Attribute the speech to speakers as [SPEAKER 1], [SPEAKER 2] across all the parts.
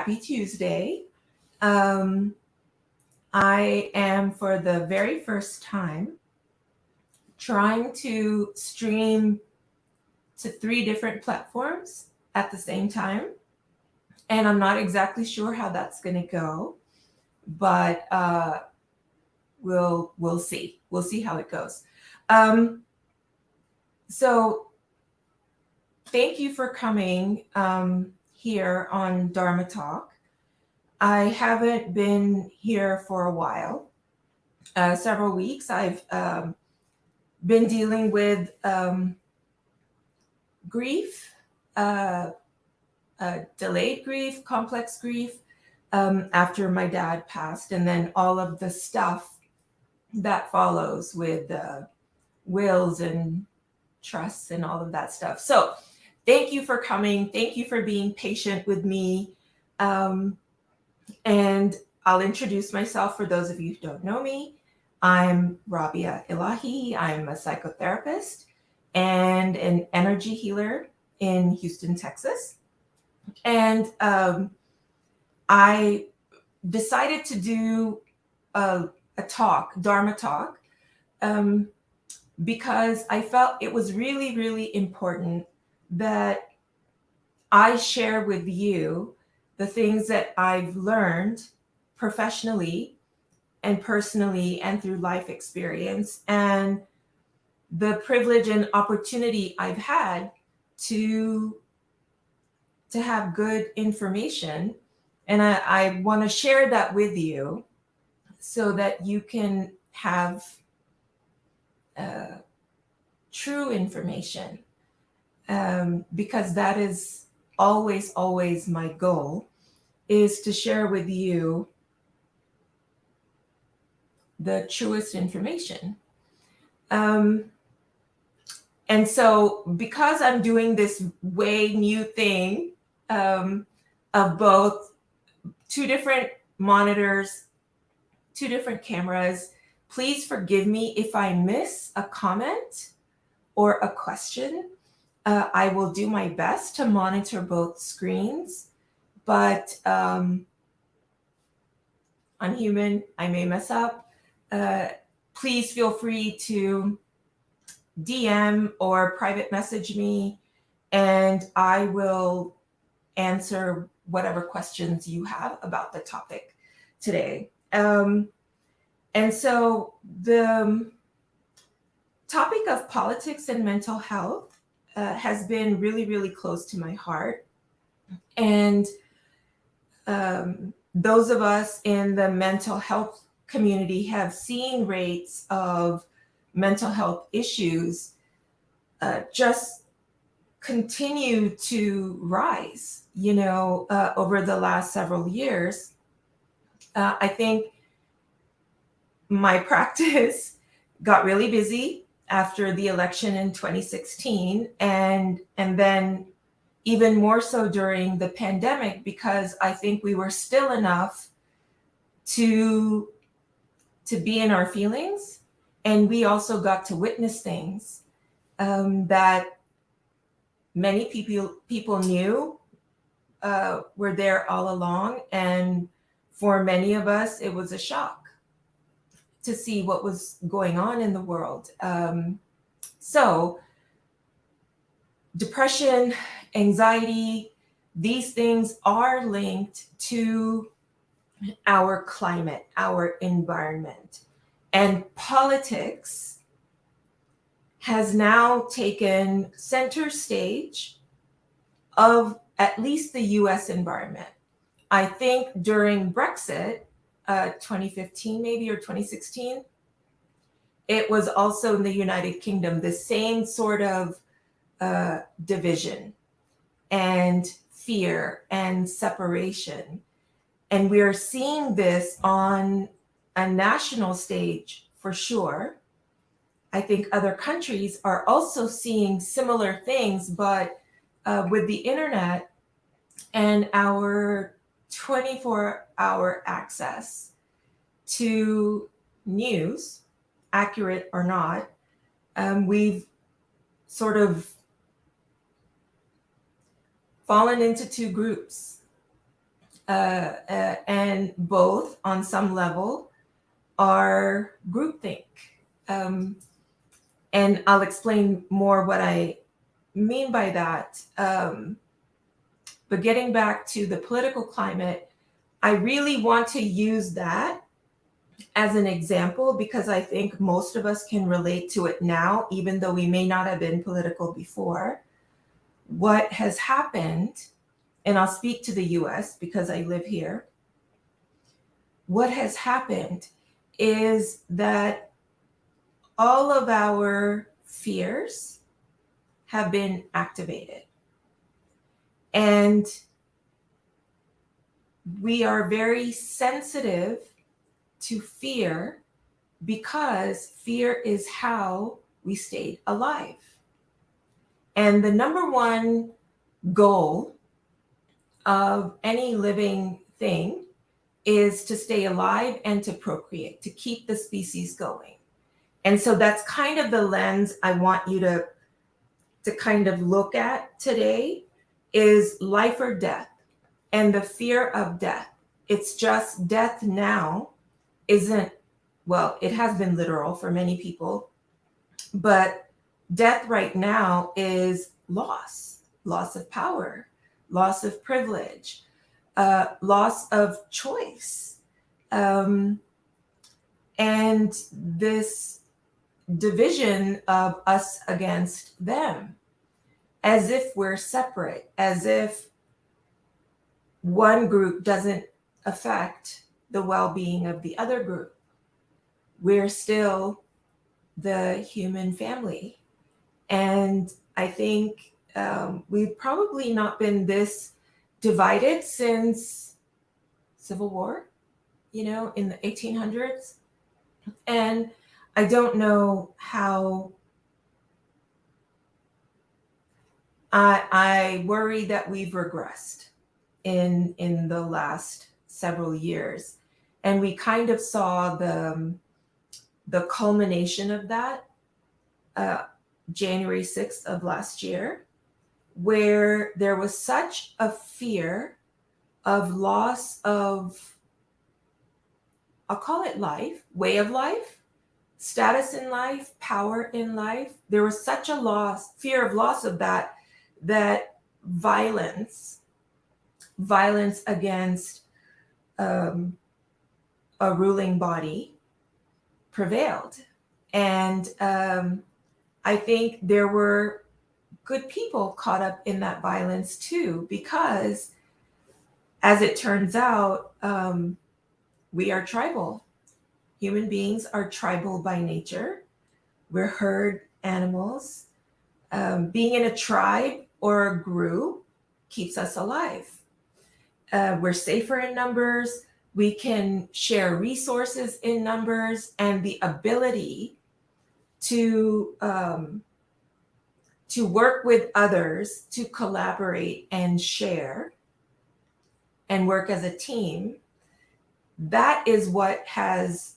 [SPEAKER 1] Happy Tuesday. I am, for the very first time, trying to stream to 3 different platforms at the same time. And I'm not exactly sure how that's going to go, but we'll see. We'll see how it goes. So thank you for coming here on Dharma Talk. I haven't been here for a while, several weeks. I've been dealing with grief, delayed grief, complex grief after my dad passed, and then all of the stuff that follows with wills and trusts and all of that stuff. So thank you for coming. Thank you for being patient with me. And I'll introduce myself for those of you who don't know me. I'm Rabia Ilahi. I'm a psychotherapist and an energy healer in Houston, Texas. And I decided to do a talk, Dharma Talk, because I felt it was really, really important that I share with you the things that I've learned professionally and personally and through life experience, and the privilege and opportunity I've had to have good information. And I want to share that with you so that you can have true information, because that is always my goal, is to share with you the truest information. And so because I'm doing this way new thing of both 2 different monitors, 2 different cameras, please forgive me if I miss a comment or a question. I will do my best to monitor both screens, but I'm human. I may mess up. Please feel free to DM or private message me, and I will answer whatever questions you have about the topic today. And so the topic of politics and mental health has been really, really close to my heart. And those of us in the mental health community have seen rates of mental health issues just continue to rise, over the last several years. I think my practice got really busy after the election in 2016, and then even more so during the pandemic, because I think we were still enough to be in our feelings, and we also got to witness things that many people knew were there all along, and for many of us, it was a shock to see what was going on in the world. So depression, anxiety, these things are linked to our climate, our environment. And politics has now taken center stage of at least the US environment. I think during Brexit, 2015 maybe, or 2016, it was also in the United Kingdom, the same sort of division and fear and separation. And we're seeing this on a national stage for sure. I think other countries are also seeing similar things, but with the internet and our 24-hour access to news, accurate or not, we've sort of fallen into 2 groups. and both, on some level, are groupthink. And I'll explain more what I mean by that. But getting back to the political climate, I really want to use that as an example because I think most of us can relate to it now, even though we may not have been political before. What has happened, and I'll speak to the US because I live here. What has happened is that all of our fears have been activated. And we are very sensitive to fear because fear is how we stayed alive. And the number one goal of any living thing is to stay alive and to procreate, to keep the species going. And so that's kind of the lens I want you to kind of look at today is life or death and the fear of death. It's just death now isn't, well, it has been literal for many people, but death right now is loss of power, loss of privilege, loss of choice. And this division of us against them, as if we're separate, as if one group doesn't affect the well-being of the other group. We're still the human family. And I think we've probably not been this divided since Civil War, in the 1800s. And I don't know how. I worry that we've regressed in the last several years. And we kind of saw the culmination of that January 6th of last year, where there was such a fear of loss of, I'll call it life, way of life, status in life, power in life. There was such a fear of loss of that violence against a ruling body prevailed. And I think there were good people caught up in that violence too, because as it turns out, we are tribal. Human beings are tribal by nature. We're herd animals. Being in a tribe or a group keeps us alive. We're safer in numbers. We can share resources in numbers, and the ability to work with others, to collaborate and share and work as a team. That is what has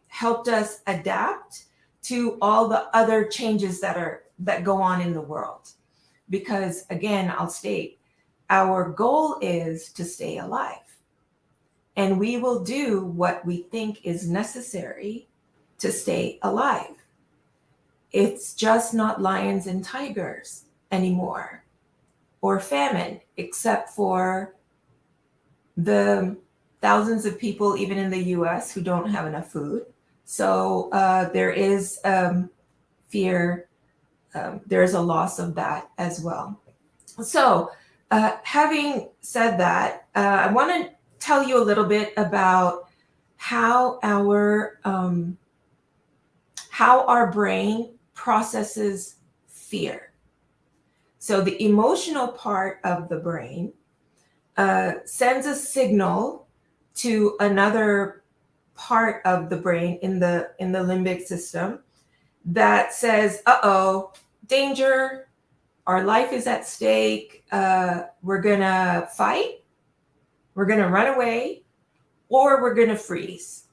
[SPEAKER 1] helped us adapt to all the other changes that go on in the world. Because again, I'll state, our goal is to stay alive. And we will do what we think is necessary to stay alive. It's just not lions and tigers anymore, or famine, except for the thousands of people, even in the US, who don't have enough food. So there is fear. There's a loss of that as well. So having said that, I want to tell you a little bit about how our brain processes fear. So the emotional part of the brain sends a signal to another part of the brain in the limbic system that says, uh-oh, danger, our life is at stake, we're gonna fight, we're gonna run away, or we're gonna freeze.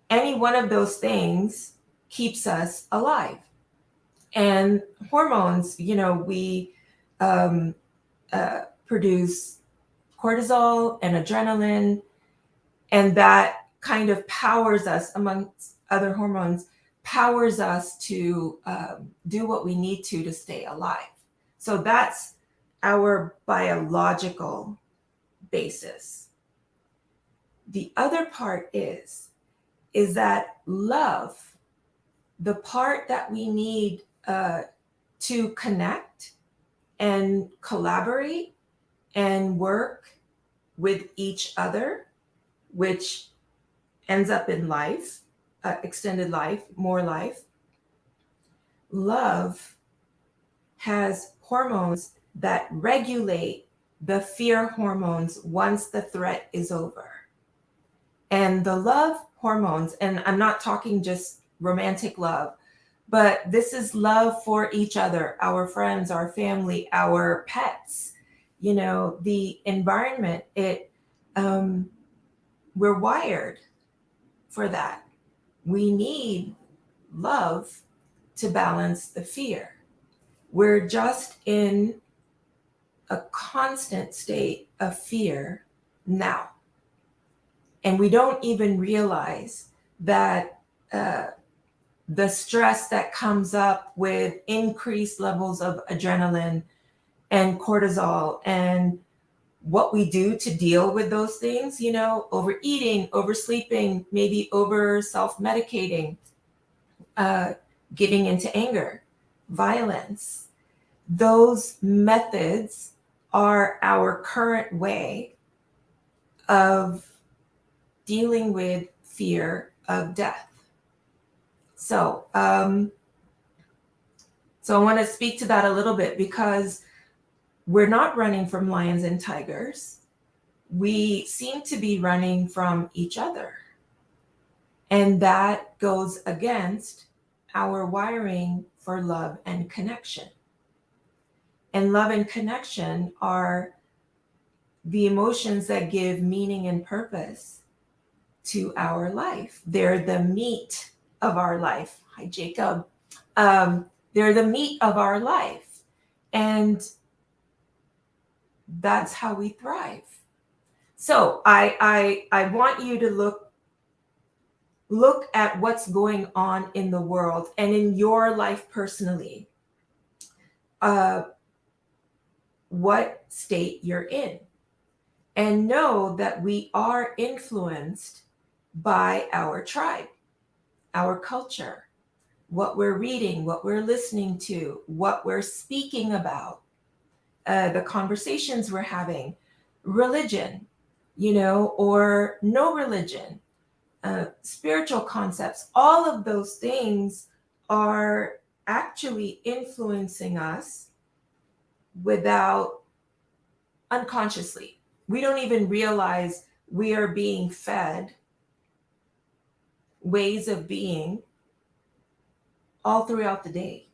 [SPEAKER 1] Any one of those things keeps us alive. And hormones, we produce cortisol and adrenaline, and that kind of powers us, amongst other hormones, powers us to do what we need to stay alive. So that's our biological basis. The other part is that love, the part that we need to connect and collaborate and work with each other, which ends up in life, extended life, more life. Love has hormones that regulate the fear hormones once the threat is over. And the love hormones, and I'm not talking just romantic love, but this is love for each other, our friends, our family, our pets, the environment. We're wired for that. We need love to balance the fear. We're just in a constant state of fear now. And we don't even realize that the stress that comes up with increased levels of adrenaline and cortisol and what we do to deal with those things, overeating, oversleeping, maybe over self-medicating, getting into anger, violence. Those methods are our current way of dealing with fear of death. So I want to speak to that a little bit, because we're not running from lions and tigers. We seem to be running from each other. And that goes against our wiring for love and connection. And love and connection are the emotions that give meaning and purpose to our life. They're the meat of our life. Hi, Jacob. They're the meat of our life. And that's how we thrive. So I want you to look at what's going on in the world and in your life personally, what state you're in, and know that we are influenced by our tribe, our culture, what we're reading, what we're listening to, what we're speaking about, the conversations we're having, religion, or no religion, spiritual concepts. All of those things are actually influencing us without, unconsciously. We don't even realize we are being fed ways of being all throughout the day.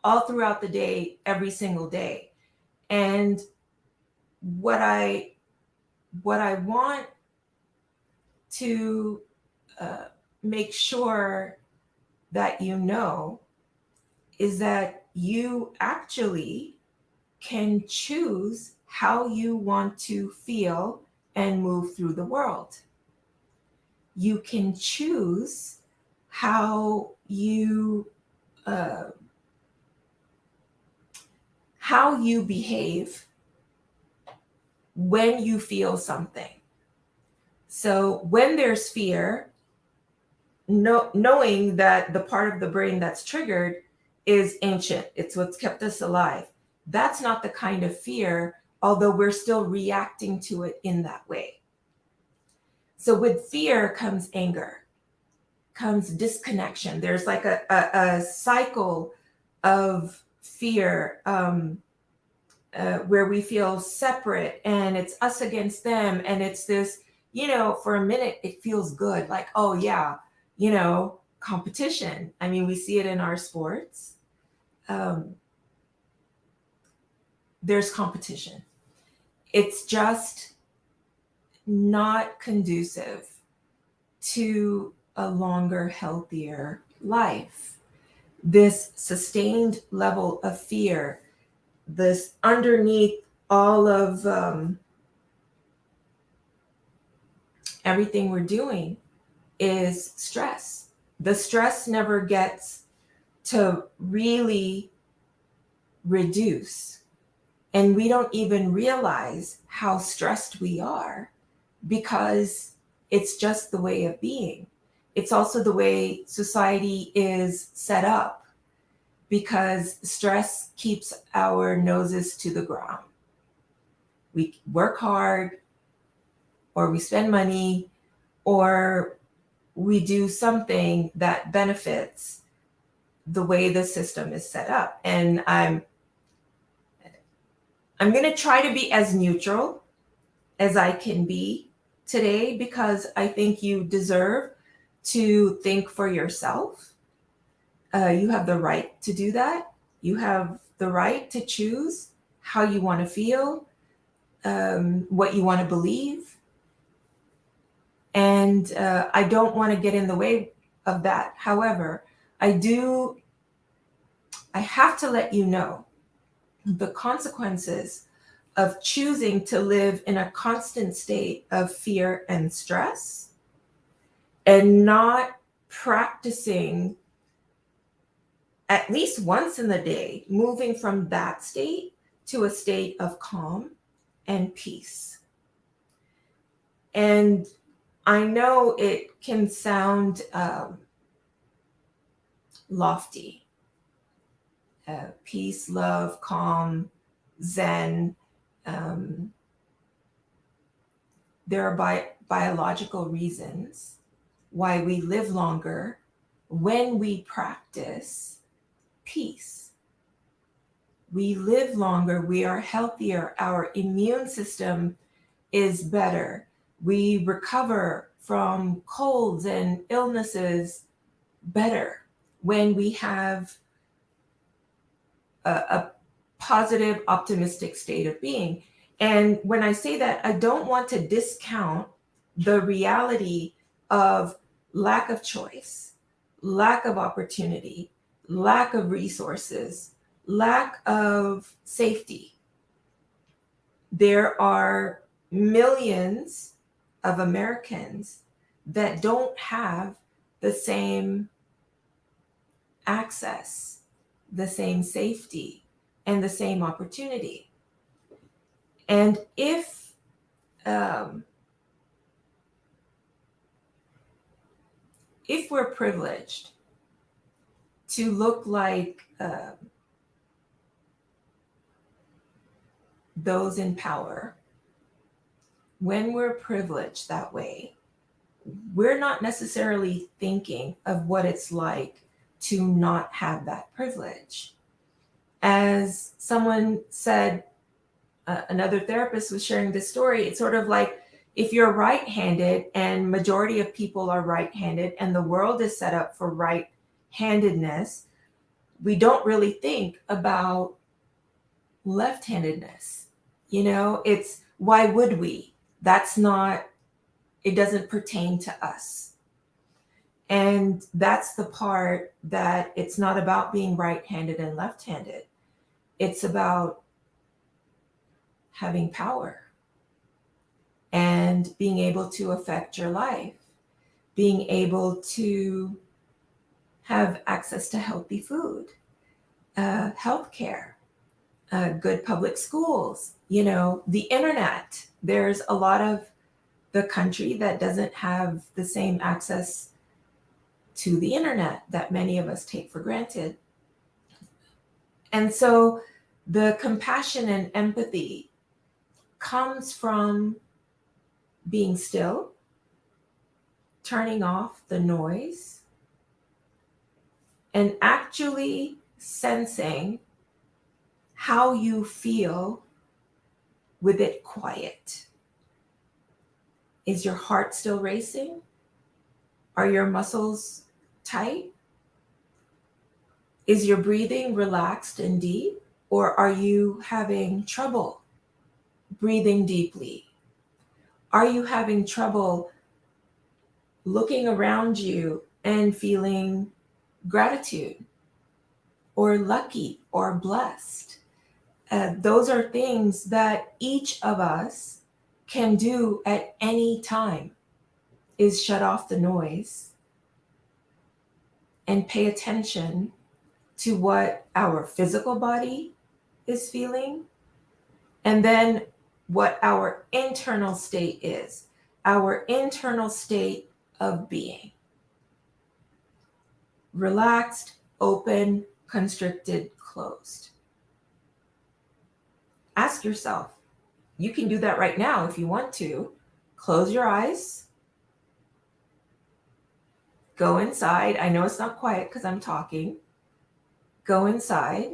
[SPEAKER 1] All throughout the day, every single day. And what I want to make sure that you know is that you actually can choose how you want to feel and move through the world. You can choose how you behave when you feel something. So when there's fear, knowing that the part of the brain that's triggered is ancient, it's what's kept us alive. That's not the kind of fear, although we're still reacting to it in that way. So with fear comes anger, comes disconnection. There's like a cycle of fear where we feel separate and it's us against them. And it's this, for a minute, it feels good. Like, oh yeah, competition. I mean, we see it in our sports. There's competition. It's just not conducive to a longer, healthier life. This sustained level of fear, this underneath all of everything we're doing is stress. The stress never gets to really reduce. And we don't even realize how stressed we are because it's just the way of being. It's also the way society is set up because stress keeps our noses to the ground. We work hard, or we spend money, or we do something that benefits the way the system is set up. And I'm going to try to be as neutral as I can be today because I think you deserve to think for yourself. You have the right to do that. You have the right to choose how you want to feel, what you want to believe. And I don't want to get in the way of that. However, I have to let you know the consequences of choosing to live in a constant state of fear and stress and not practicing at least once in the day, moving from that state to a state of calm and peace. And I know it can sound lofty. Peace, love, calm, Zen. There are biological reasons why we live longer when we practice peace. We live longer, we are healthier, our immune system is better. We recover from colds and illnesses better when we have a positive, optimistic state of being. And when I say that, I don't want to discount the reality of lack of choice, lack of opportunity, lack of resources, lack of safety. There are millions of Americans that don't have the same access, the same safety, and the same opportunity. And if we're privileged to look like those in power, when we're privileged that way, we're not necessarily thinking of what it's like to not have that privilege. As someone said, another therapist was sharing this story, it's sort of like if you're right-handed and majority of people are right-handed and the world is set up for right-handedness, we don't really think about left-handedness. You know, it's why would we? It doesn't pertain to us. And that's the part that it's not about being right-handed and left-handed. It's about having power and being able to affect your life, being able to have access to healthy food, healthcare, good public schools, the internet. There's a lot of the country that doesn't have the same access to the internet that many of us take for granted. And so the compassion and empathy comes from being still, turning off the noise, and actually sensing how you feel with it quiet. Is your heart still racing? Are your muscles tight? Is your breathing relaxed and deep? Or are you having trouble breathing deeply? Are you having trouble looking around you and feeling gratitude or lucky or blessed? Those are things that each of us can do at any time, is shut off the noise and pay attention to what our physical body is feeling, and then what our internal state is, our internal state of being. Relaxed, open, constricted, closed. Ask yourself, you can do that right now if you want to. Close your eyes. Go inside. I know it's not quiet because I'm talking. Go inside.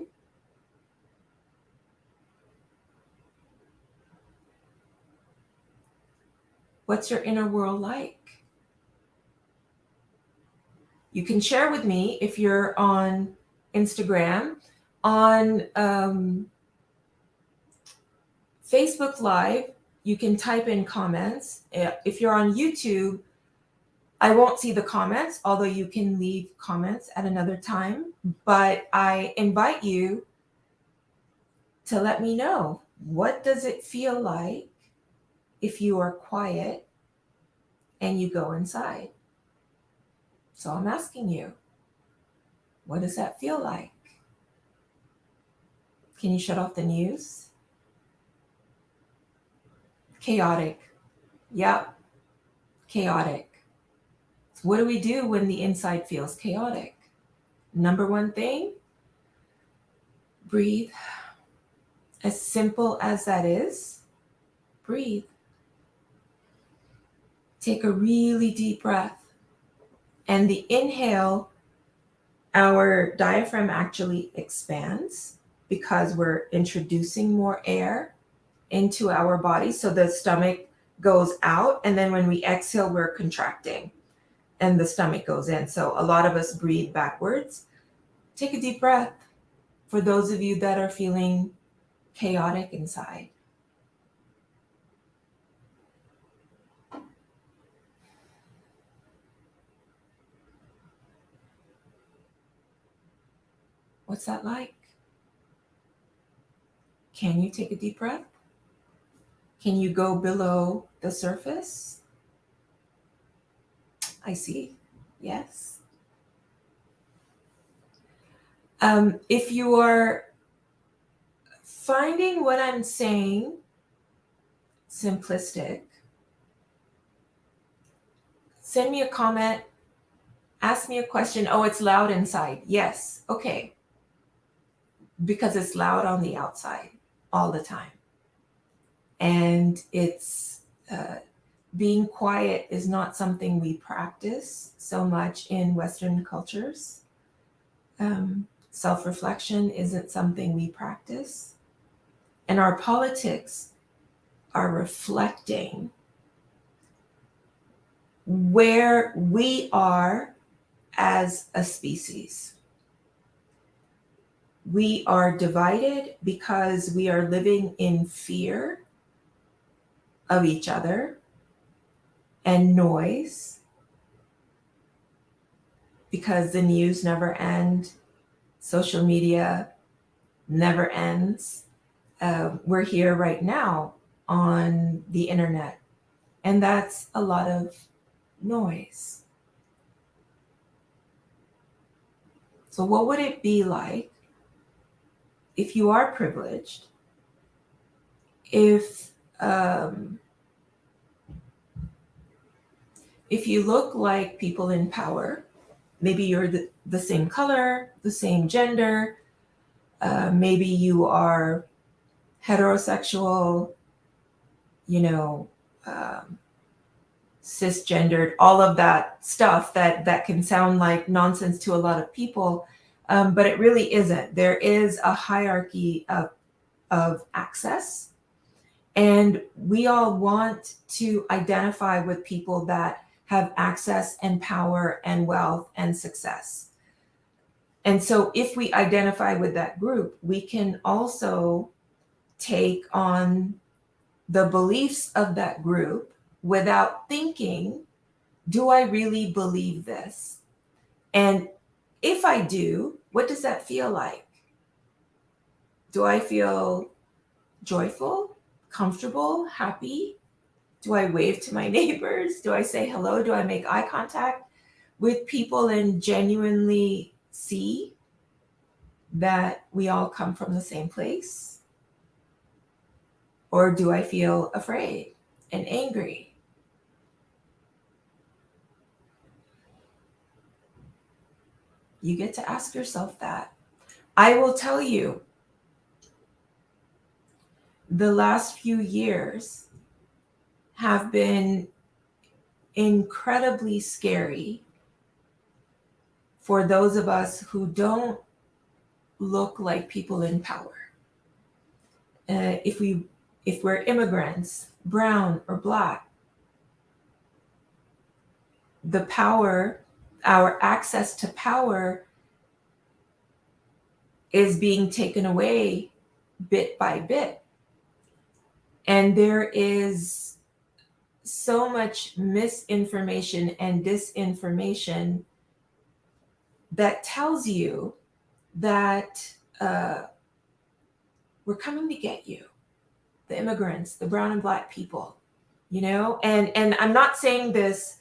[SPEAKER 1] What's your inner world like? You can share with me if you're on Instagram, on Facebook Live. You can type in comments. If you're on YouTube, I won't see the comments, although you can leave comments at another time. But I invite you to let me know, what does it feel like if you are quiet and you go inside? So I'm asking you, what does that feel like? Can you shut off the news? Chaotic. Yep, chaotic. So what do we do when the inside feels chaotic? Number one thing, breathe. As simple as that is, breathe. Take a really deep breath. And the inhale, our diaphragm actually expands because we're introducing more air into our body. So the stomach goes out, and then when we exhale, we're contracting and the stomach goes in. So a lot of us breathe backwards. Take a deep breath for those of you that are feeling chaotic inside. What's that like? Can you take a deep breath? Can you go below the surface? I see. Yes. If you are finding what I'm saying simplistic, send me a comment, ask me a question. Oh, it's loud inside. Yes. Okay. Because it's loud on the outside all the time. And it's being quiet is not something we practice so much in Western cultures. Self-reflection isn't something we practice. And our politics are reflecting where we are as a species. We are divided because we are living in fear of each other and noise, because the news never ends, social media never ends. We're here right now on the internet, and that's a lot of noise. So what would it be like if you are privileged, if you look like people in power, maybe you're the same color, the same gender, maybe you are heterosexual, cisgendered, all of that stuff that can sound like nonsense to a lot of people, but it really isn't. There is a hierarchy of access, and we all want to identify with people that have access and power and wealth and success. And so if we identify with that group, we can also take on the beliefs of that group without thinking, do I really believe this? And if I do, what does that feel like? Do I feel joyful, comfortable, happy? Do I wave to my neighbors? Do I say hello? Do I make eye contact with people and genuinely see that we all come from the same place? Or do I feel afraid and angry? You get to ask yourself that. I will tell you, the last few years have been incredibly scary for those of us who don't look like people in power. If we're immigrants, brown or black, the power, our access to power is being taken away bit by bit. And there is so much misinformation and disinformation that tells you that we're coming to get you, the immigrants, the brown and black people, you know? And I'm not saying this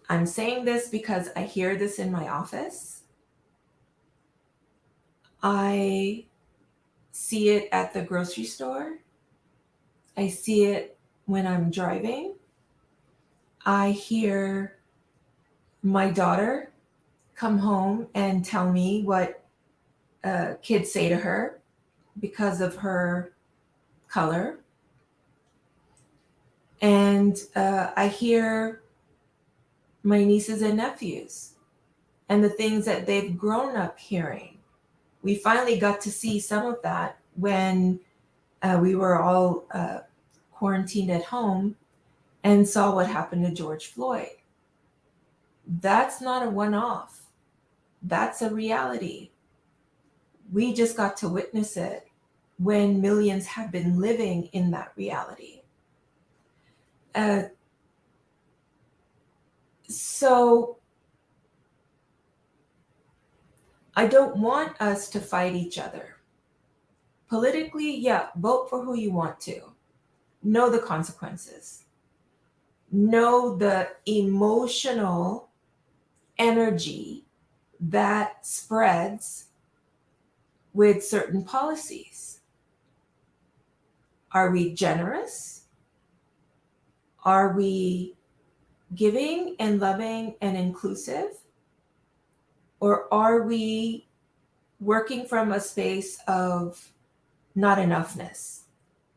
[SPEAKER 1] I'm saying this because I hear this in my office. I see it at the grocery store. I see it when I'm driving. I hear my daughter come home and tell me what kids say to her because of her color. And I hear my nieces and nephews and the things that they've grown up hearing. We finally got to see some of that when we were all quarantined at home and saw what happened to George Floyd. That's not a one-off. That's a reality. We just got to witness it when millions have been living in that reality. So I don't want us to fight each other. Politically, yeah, vote for who you want to. Know the consequences. Know the emotional energy that spreads with certain policies. Are we generous? Are we giving and loving and inclusive? Or are we working from a space of not enoughness?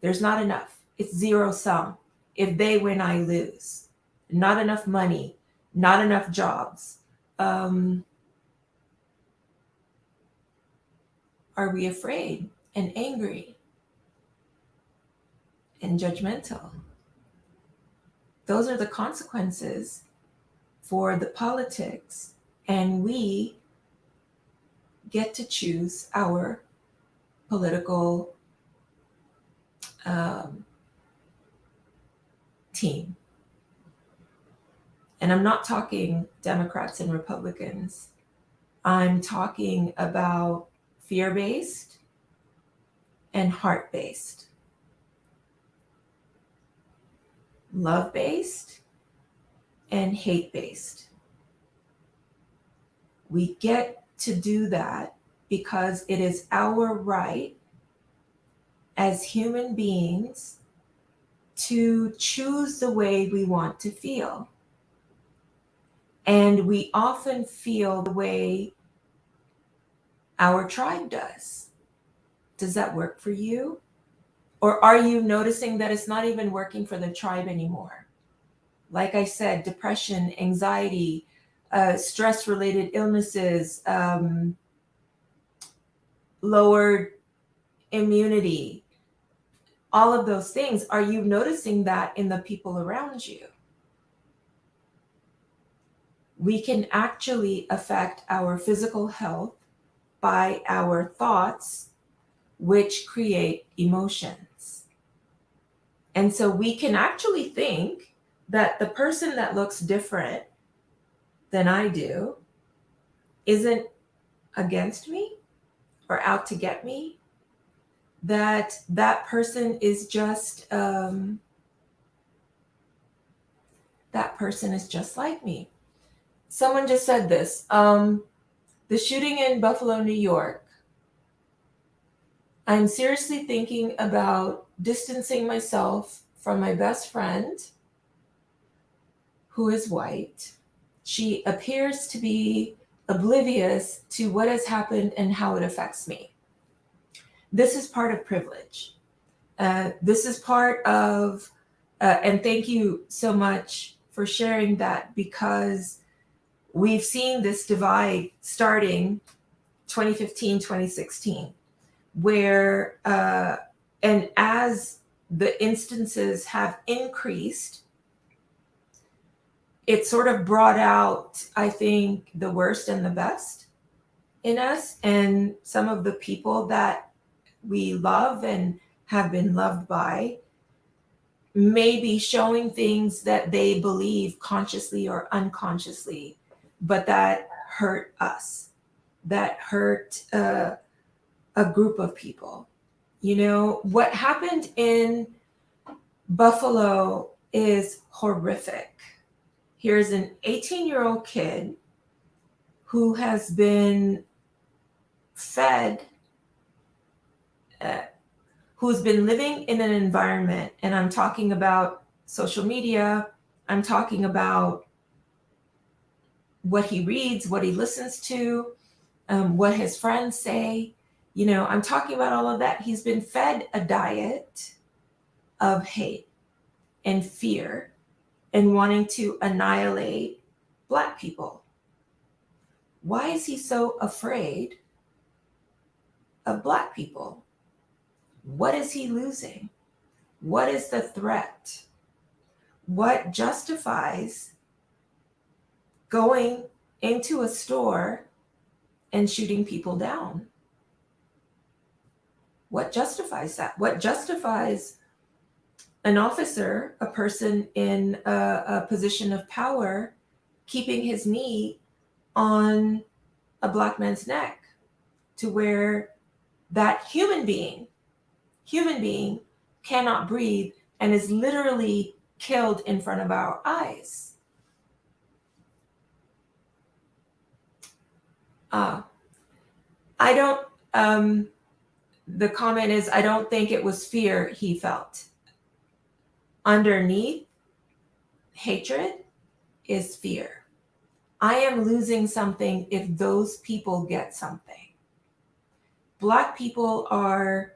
[SPEAKER 1] There's not enough. It's zero sum. If they win, I lose. Not enough money, not enough jobs. Are we afraid and angry and judgmental? Those are the consequences for the politics, and we get to choose our political team. And I'm not talking Democrats and Republicans. I'm talking about fear-based and heart-based, love-based and hate-based. We get to do that because it is our right as human beings to choose the way we want to feel. And we often feel the way our tribe does. Does that work for you? Or are you noticing that it's not even working for the tribe anymore? Like I said, depression, anxiety, stress-related illnesses, lowered immunity, all of those things. Are you noticing that in the people around you? We can actually affect our physical health by our thoughts, which create emotions. And so we can actually think that the person that looks different than I do isn't against me or out to get me, that person is just that person is just like me. Someone just said this. The shooting in Buffalo, New York. I'm seriously thinking about distancing myself from my best friend, who is white. She appears to be oblivious to what has happened and how it affects me. This is part of privilege. This is part of, and thank you so much for sharing that, because we've seen this divide starting 2015, 2016, where, and as the instances have increased, it sort of brought out, I think, the worst and the best in us, and some of the people that we love and have been loved by maybe showing things that they believe consciously or unconsciously, but that hurt us, that hurt a group of people. You know, what happened in Buffalo is horrific. Here's an 18-year-old kid who has been fed, who's been living in an environment, and I'm talking about social media, I'm talking about what he reads, what he listens to, what his friends say. You know, I'm talking about all of that. He's been fed a diet of hate and fear and wanting to annihilate Black people. Why is he so afraid of Black people? What is he losing? What is the threat? What justifies going into a store and shooting people down? What justifies that? What justifies an officer, a person in a position of power, keeping his knee on a Black man's neck to where that human being cannot breathe and is literally killed in front of our eyes? I don't, the comment is, I don't think it was fear he felt. Underneath hatred is fear. I am losing something if those people get something. Black people are,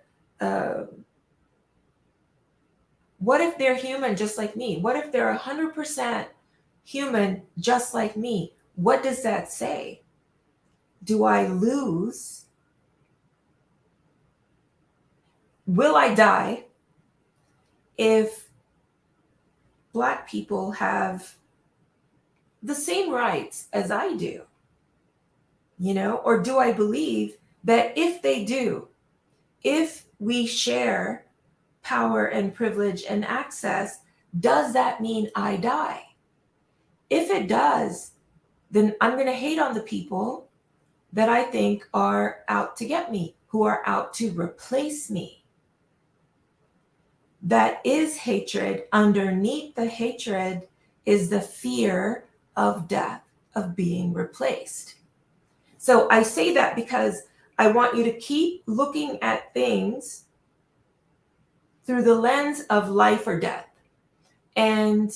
[SPEAKER 1] what if they're human just like me? What if they're 100% human just like me? What does that say? Do I lose? Will I die if Black people have the same rights as I do? You know, or do I believe that if they do, if we share power and privilege and access, does that mean I die? If it does, then I'm going to hate on the people that I think are out to get me, who are out to replace me. That is hatred. Underneath the hatred is the fear of death, of being replaced. So I say that because I want you to keep looking at things through the lens of life or death. And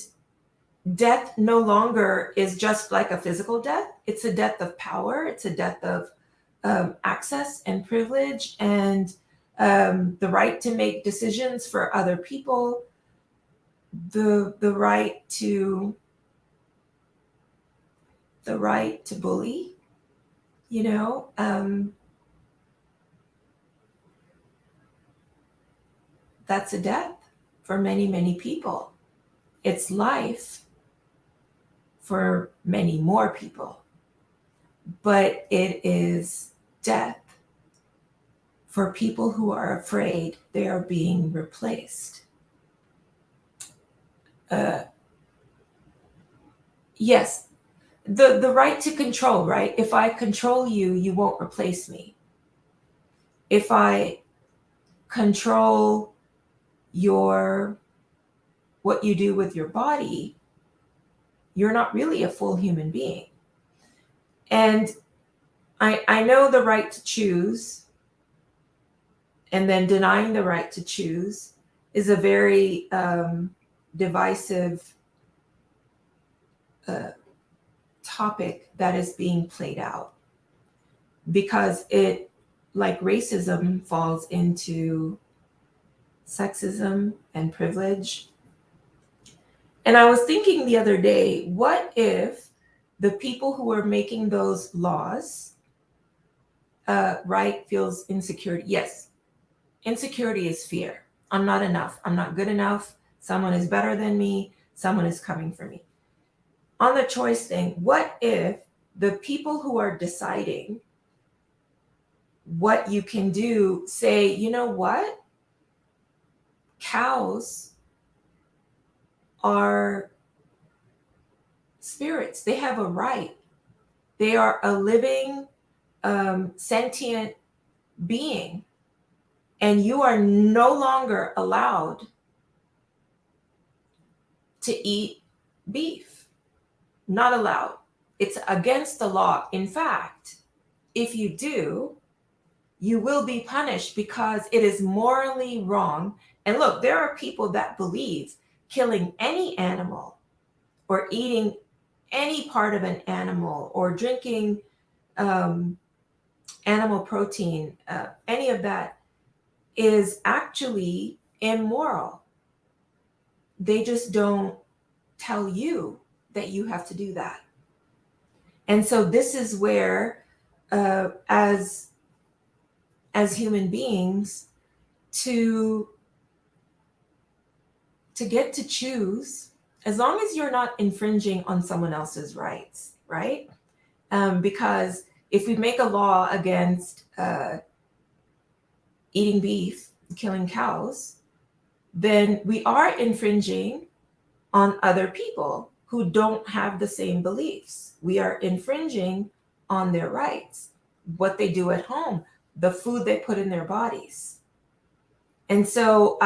[SPEAKER 1] death no longer is just like a physical death. It's a death of power. It's a death of access and privilege and the right to make decisions for other people, the right to bully, you know. That's a death for many, many people. It's life for many more people, but it is death for people who are afraid they are being replaced. Yes, the right to control, right? If I control you, you won't replace me. If I control what you do with your body, you're not really a full human being. And I know the right to choose, and then denying the right to choose is a very divisive topic that is being played out, because it, like racism, falls into sexism and privilege. And I was thinking the other day, what if the people who are making those laws, right, feels insecurity? Yes, insecurity is fear. I'm not enough. I'm not good enough. Someone is better than me. Someone is coming for me. On the choice thing, what if the people who are deciding what you can do say, you know what? Cows are spirits. They have a right. They are a living, sentient being. And you are no longer allowed to eat beef. Not allowed. It's against the law. In fact, if you do, you will be punished because it is morally wrong. And look, there are people that believe killing any animal or eating any part of an animal or drinking animal protein, any of that is actually immoral. They just don't tell you that you have to do that. And so this is where, as human beings, to get to choose, as long as you're not infringing on someone else's rights, right? Because if we make a law against eating beef, killing cows, then we are infringing on other people who don't have the same beliefs. We are infringing on their rights, what they do at home, the food they put in their bodies. And so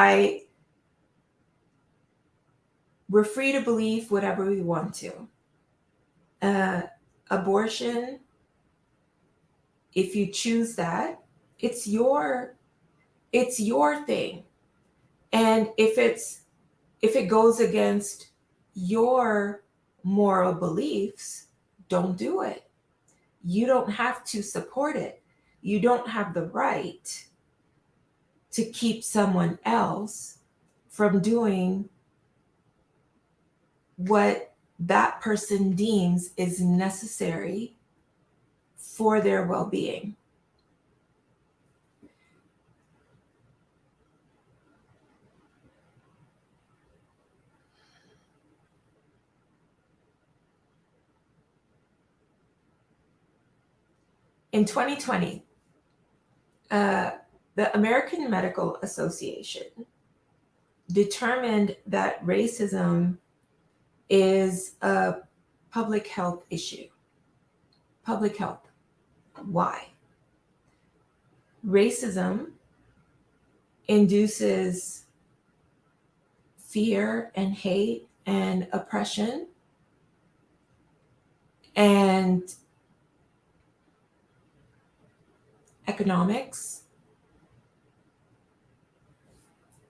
[SPEAKER 1] we're free to believe whatever we want to. Abortion, if you choose that, it's your thing. And if it goes against your moral beliefs, don't do it. You don't have to support it. You don't have the right to keep someone else from doing what that person deems is necessary for their well-being. In 2020, the American Medical Association determined that racism is a public health issue. Public health. Why? Racism induces fear and hate and oppression and economics.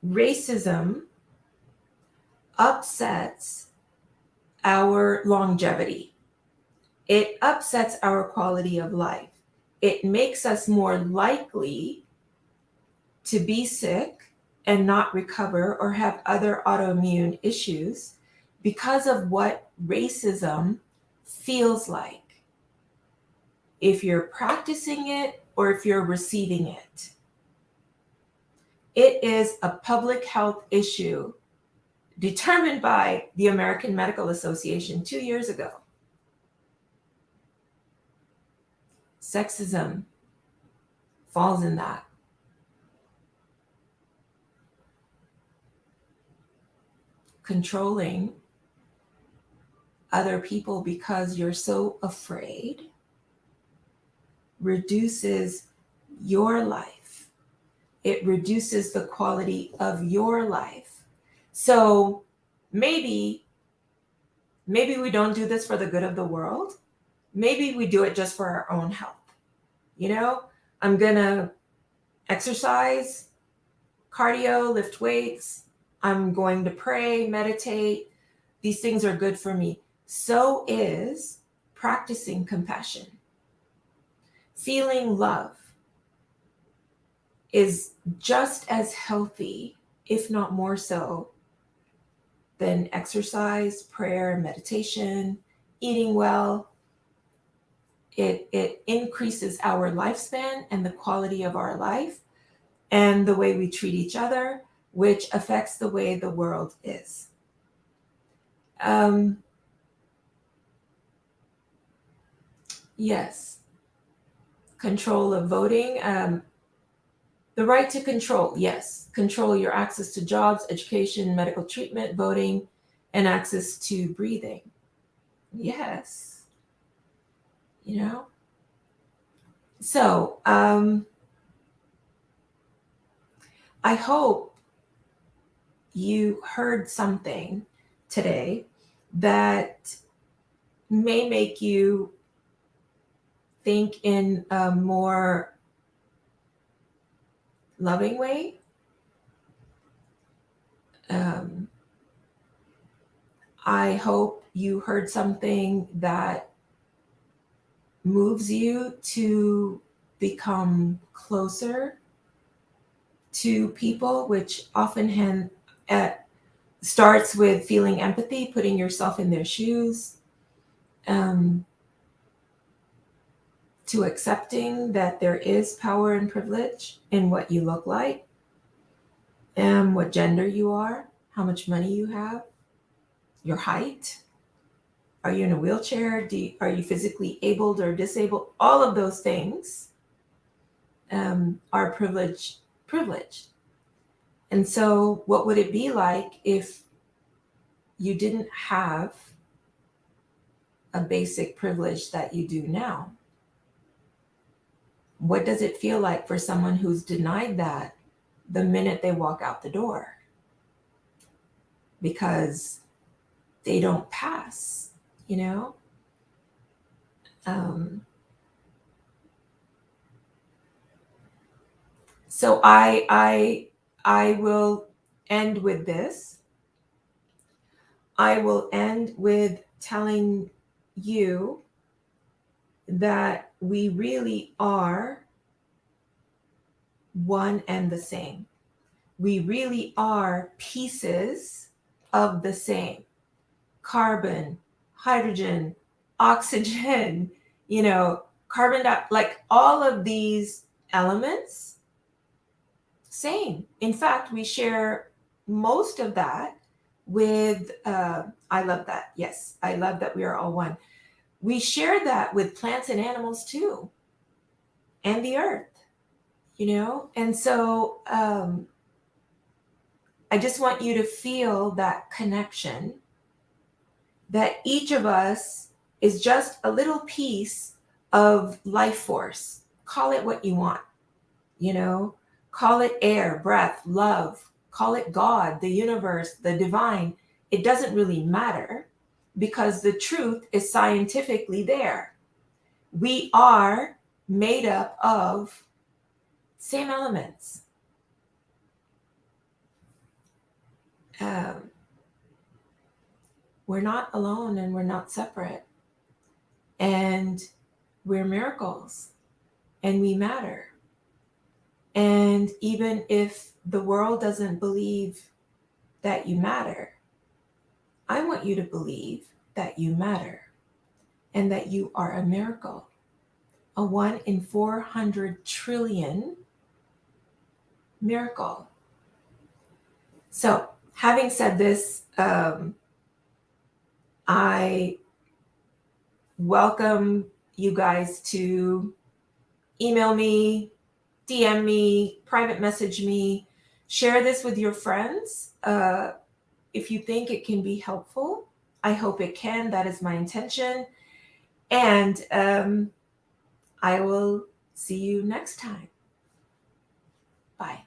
[SPEAKER 1] Racism upsets our longevity. It upsets our quality of life. It makes us more likely to be sick and not recover or have other autoimmune issues because of what racism feels like, if you're practicing it or if you're receiving it. It is a public health issue determined by the American Medical Association 2 years ago. Sexism falls in that. Controlling other people because you're so afraid reduces your life. It reduces the quality of your life. So maybe we don't do this for the good of the world. Maybe we do it just for our own health. I'm going to exercise, cardio, lift weights. I'm going to pray, meditate. These things are good for me. So is practicing compassion. Feeling love is just as healthy, if not more so, than exercise, prayer, meditation, eating well. It increases our lifespan and the quality of our life and the way we treat each other, which affects the way the world is. Yes. Control of voting. The right to control, yes. Control your access to jobs, education, medical treatment, voting, and access to breathing. Yes. So, I hope you heard something today that may make you think in a more loving way. I hope you heard something that moves you to become closer to people, which often starts with feeling empathy, putting yourself in their shoes, to accepting that there is power and privilege in what you look like, what gender you are, how much money you have, your height. Are you in a wheelchair? Are you physically abled or disabled? All of those things are privileged. And so what would it be like if you didn't have a basic privilege that you do now? What does it feel like for someone who's denied that the minute they walk out the door? Because they don't pass, So I will end with this. I will end with telling you that we really are one and the same. We really are pieces of the same. Carbon, hydrogen, oxygen, carbon dioxide, like all of these elements, same. In fact, we share most of that with, I love that. Yes, I love that we are all one. We share that with plants and animals too, and the earth, And so I just want you to feel that connection, that each of us is just a little piece of life force. Call it what you want, Call it air, breath, love, call it God, the universe, the divine. It doesn't really matter because the truth is scientifically there. We are made up of same elements. We're not alone and we're not separate. And we're miracles and we matter. And even if the world doesn't believe that you matter, I want you to believe that you matter and that you are a miracle, a 1 in 400 trillion miracle. So, having said this, I welcome you guys to email me, DM me, private message me, share this with your friends if you think it can be helpful. I hope it can. That is my intention. And I will see you next time. Bye.